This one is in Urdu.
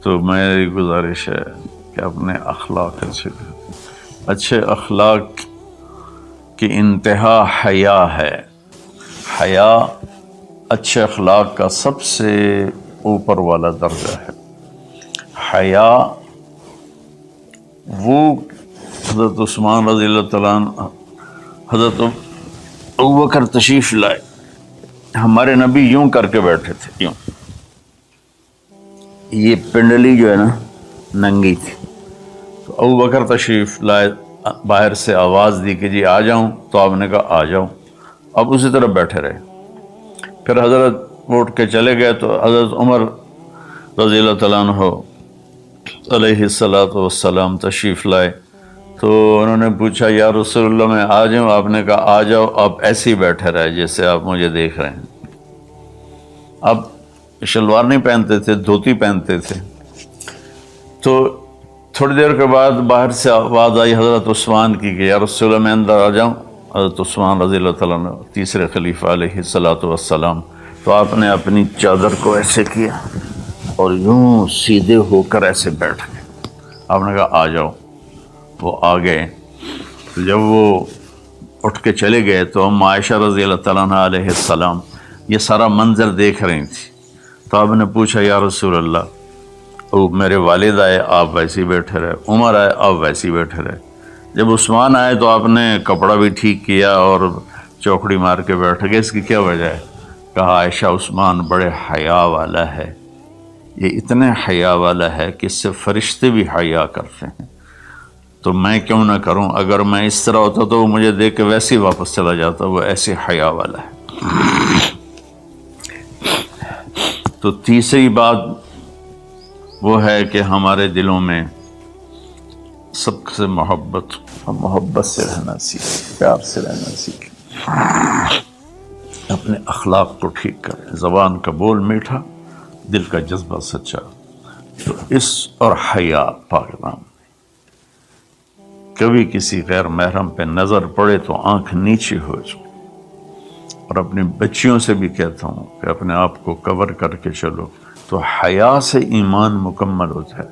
تو میری گزارش ہے کہ اپنے اخلاق اچھے اخلاق کی انتہا حیا ہے. حیا اچھے اخلاق کا سب سے اوپر والا درجہ ہے. حیا وہ حضرت عثمان رضی اللہ تعالیٰ عنہ، حضرت ابوبکر تشریف لائے، ہمارے نبی یوں کر کے بیٹھے تھے، یوں، یہ پنڈلی جو ہے نا ننگی تھی، تو ابوبکر تشریف لائے، باہر سے آواز دی کہ جی آ جاؤں، تو آپ نے کہا آ جاؤ، اب اسی طرح بیٹھے رہے. پھر حضرت اٹھ کے چلے گئے تو حضرت عمر رضی اللہ تعالیٰ عنہ علیہ السلام تشریف لائے، تو انہوں نے پوچھا یا رسول اللہ میں آ جاؤں؟ آپ نے کہا آ جاؤ، آپ ایسے ہی بیٹھے رہے جیسے آپ مجھے دیکھ رہے ہیں. اب شلوار نہیں پہنتے تھے، دھوتی پہنتے تھے. تو تھوڑی دیر کے بعد باہر سے آواز آئی حضرت عثمان کی کہ یا رسول اللہ میں اندر آ جاؤں؟ حضرت عثمان رضی اللہ تعالیٰ عنہ تیسرے خلیفہ علیہ السلام، تو آپ نے اپنی چادر کو ایسے کیا اور یوں سیدھے ہو کر ایسے بیٹھ گئے. آپ نے کہا آ جاؤ، وہ آ گئے. تو جب وہ اٹھ کے چلے گئے تو ہم عائشہ رضی اللہ تعالیٰ عنہ علیہ السلام یہ سارا منظر دیکھ رہی تھی. تو آپ نے پوچھا یا رسول اللہ، وہ میرے والد آئے آپ ویسے ہی بیٹھے رہے، عمر آئے آپ ویسے ہی بیٹھے رہے، جب عثمان آئے تو آپ نے کپڑا بھی ٹھیک کیا اور چوکڑی مار کے بیٹھ گئے، اس کی کیا وجہ ہے؟ کہا عائشہ عثمان بڑے حیا والا ہے، یہ اتنے حیا والا ہے کہ اس سے فرشتے بھی حیا کرتے ہیں، تو میں کیوں نہ کروں؟ اگر میں اس طرح ہوتا تو وہ مجھے دیکھ کے ویسے ہی واپس چلا جاتا، وہ ایسے حیا والا ہے. تو تیسری بات وہ ہے کہ ہمارے دلوں میں سب سے محبت سے رہنا سیکھیں، پیار سے رہنا سیکھیں، اپنے اخلاق کو ٹھیک کریں، زبان کا بول میٹھا، دل کا جذبہ سچا. تو اس اور حیا پاک نام، کبھی کسی غیر محرم پہ نظر پڑے تو آنکھ نیچی ہو جائے. اور اپنی بچیوں سے بھی کہتا ہوں کہ اپنے آپ کو کور کر کے چلو، تو حیا سے ایمان مکمل ہوتا ہے.